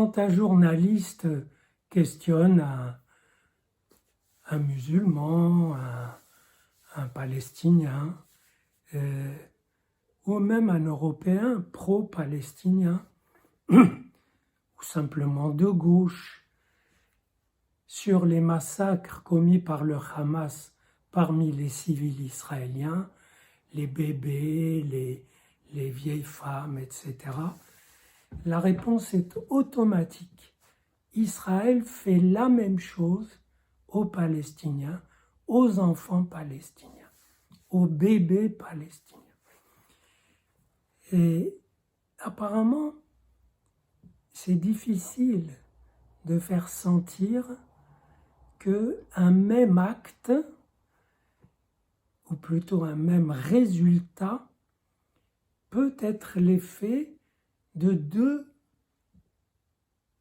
Quand un journaliste questionne un musulman, un Palestinien, ou même un Européen pro-palestinien, ou simplement de gauche, sur les massacres commis par le Hamas parmi les civils israéliens, les bébés, les vieilles femmes, etc., la réponse est automatique. Israël fait la même chose aux Palestiniens, aux enfants palestiniens, aux bébés palestiniens. Et apparemment, c'est difficile de faire sentir qu'un même acte, ou plutôt un même résultat, peut être l'effet de deux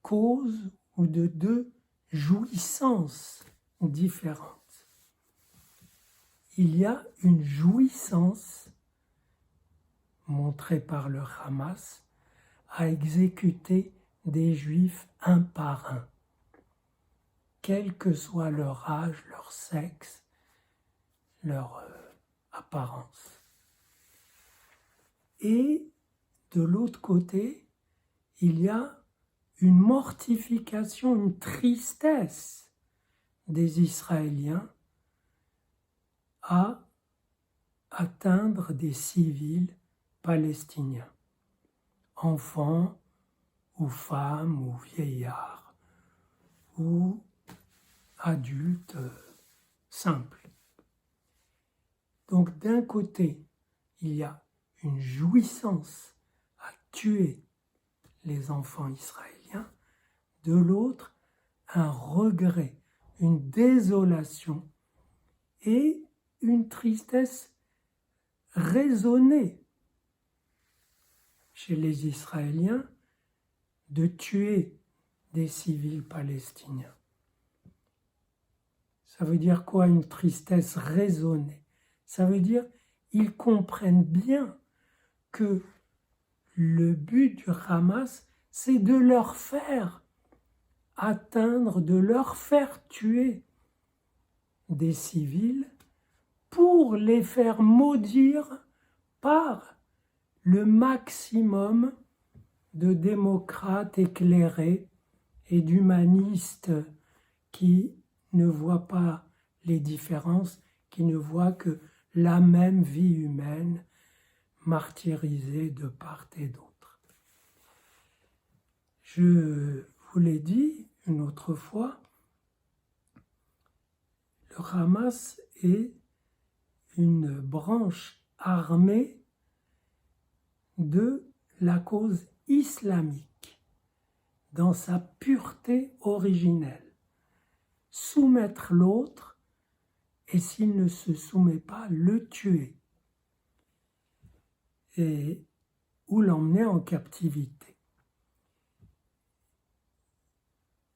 causes ou de deux jouissances différentes. Il y a une jouissance montrée par le Hamas à exécuter des Juifs un par un, quel que soit leur âge, leur sexe, leur apparence. Et de l'autre côté, il y a une mortification, une tristesse des Israéliens à atteindre des civils palestiniens, enfants ou femmes ou vieillards ou adultes simples. Donc d'un côté, il y a une jouissance à tuer les enfants israéliens, de l'autre, un regret, une désolation et une tristesse raisonnée chez les Israéliens de tuer des civils palestiniens. Ça veut dire quoi, une tristesse raisonnée? Ça veut dire ils comprennent bien que le but du Hamas, c'est de leur faire atteindre, de leur faire tuer des civils pour les faire maudire par le maximum de démocrates éclairés et d'humanistes qui ne voient pas les différences, qui ne voient que la même vie humaine martyrisée de part et d'autre. Je vous l'ai dit une autre fois, le Hamas est une branche armée de la cause islamique dans sa pureté originelle. Soumettre l'autre et s'il ne se soumet pas, le tuer ou l'emmener en captivité.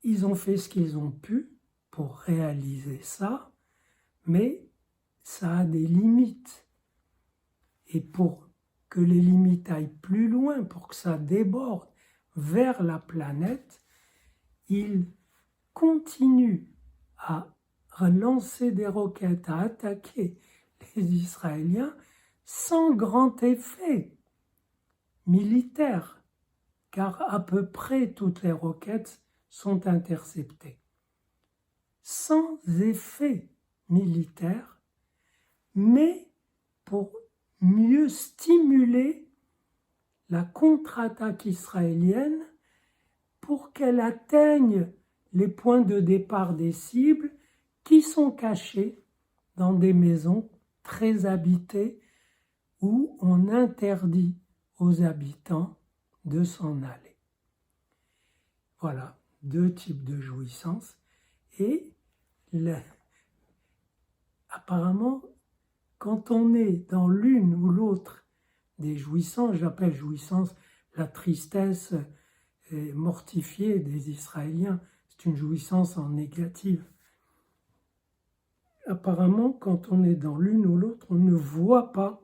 Ils ont fait ce qu'ils ont pu pour réaliser ça, mais ça a des limites. Et pour que les limites aillent plus loin, pour que ça déborde vers la planète, ils continuent à lancer des roquettes, à attaquer les Israéliens sans grand effet militaire, car à peu près toutes les roquettes sont interceptées. Sans effet militaire, mais pour mieux stimuler la contre-attaque israélienne pour qu'elle atteigne les points de départ des cibles qui sont cachés dans des maisons très habitées où on interdit aux habitants de s'en aller. Voilà, deux types de jouissance. Et apparemment, quand on est dans l'une ou l'autre des jouissances, j'appelle jouissance la tristesse mortifiée des Israéliens, c'est une jouissance en négative. Apparemment, quand on est dans l'une ou l'autre, on ne voit pas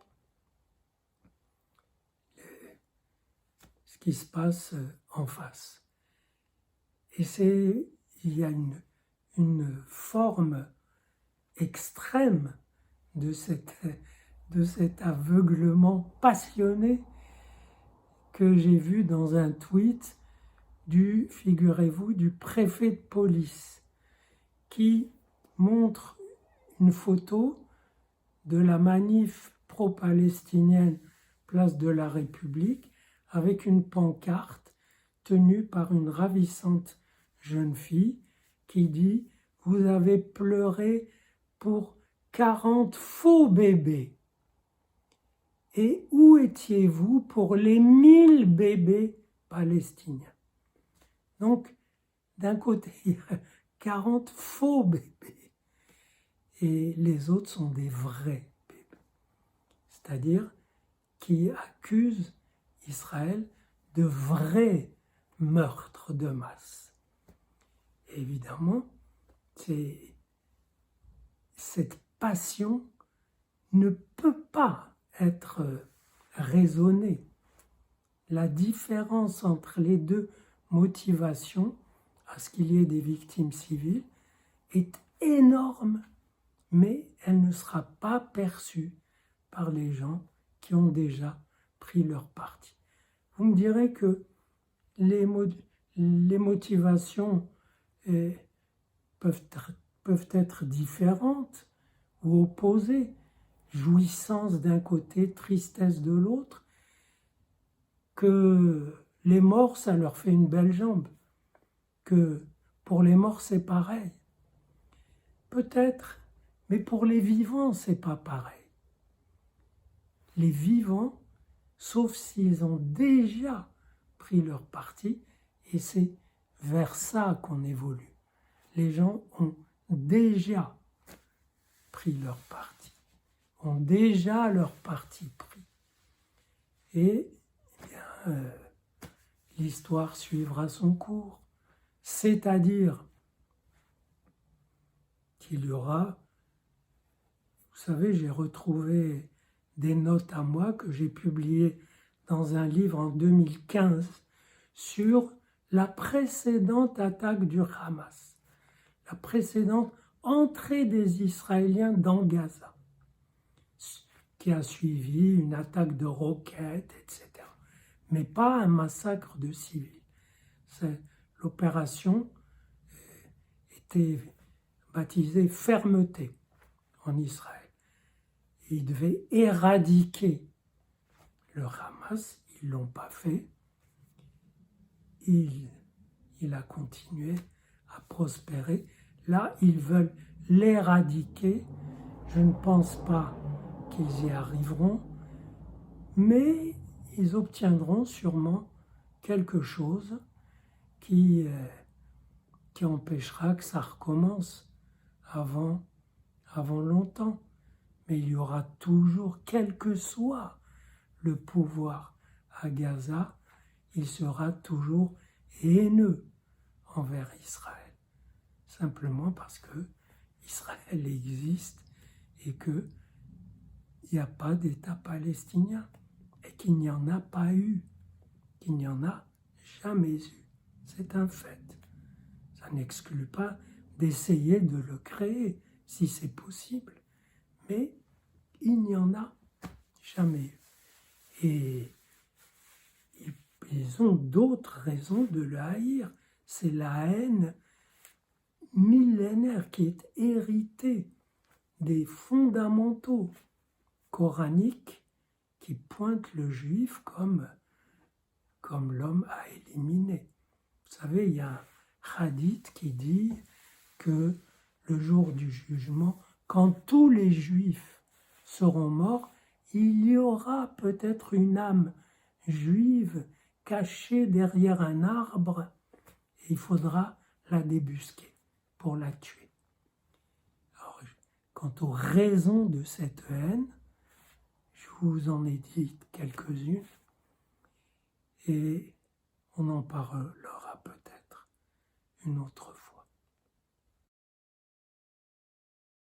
ce qui se passe en face. Et il y a une forme extrême de cet aveuglement passionné que j'ai vu dans un tweet figurez-vous, du préfet de police qui montre une photo de la manif pro-palestinienne place de la République avec une pancarte tenue par une ravissante jeune fille qui dit « Vous avez pleuré pour 40 faux bébés. Et où étiez-vous pour les 1000 bébés palestiniens ?» Donc, d'un côté, il y a 40 faux bébés et les autres sont des vrais bébés. C'est-à-dire qui accusent Israël de vrais meurtres de masse. Et évidemment, cette passion ne peut pas être raisonnée. La différence entre les deux motivations à ce qu'il y ait des victimes civiles est énorme, mais elle ne sera pas perçue par les gens qui ont déjà pris leur parti. Vous me direz que les motivations peuvent être différentes ou opposées, jouissance d'un côté, tristesse de l'autre, que les morts, ça leur fait une belle jambe, que pour les morts, c'est pareil. Peut-être, mais pour les vivants, c'est pas pareil. Les vivants, sauf s'ils ont déjà pris leur parti, et c'est vers ça qu'on évolue. Les gens ont déjà pris leur parti, ont déjà leur parti pris. Et l'histoire suivra son cours, c'est-à-dire qu'il y aura, vous savez, j'ai retrouvé des notes à moi que j'ai publiées dans un livre en 2015 sur la précédente attaque du Hamas, la précédente entrée des Israéliens dans Gaza, qui a suivi une attaque de roquettes, etc. Mais pas un massacre de civils. L'opération était baptisée fermeté en Israël. Ils devaient éradiquer le Hamas, ils ne l'ont pas fait. Il a continué à prospérer. Là, ils veulent l'éradiquer. Je ne pense pas qu'ils y arriveront, mais ils obtiendront sûrement quelque chose qui empêchera que ça recommence avant longtemps. Mais il y aura toujours, quel que soit le pouvoir à Gaza, il sera toujours haineux envers Israël. Simplement parce que Israël existe et qu'il n'y a pas d'État palestinien et qu'il n'y en a pas eu, qu'il n'y en a jamais eu. C'est un fait. Ça n'exclut pas d'essayer de le créer si c'est possible, mais il n'y en a jamais eu. Et ils ont d'autres raisons de le haïr. C'est la haine millénaire qui est héritée des fondamentaux coraniques qui pointent le juif comme l'homme à éliminer. Vous savez, il y a un hadith qui dit que le jour du jugement, quand tous les juifs seront morts, il y aura peut-être une âme juive cachée derrière un arbre et il faudra la débusquer pour la tuer. Alors, quant aux raisons de cette haine, je vous en ai dit quelques-unes et on en parlera peut-être une autre fois.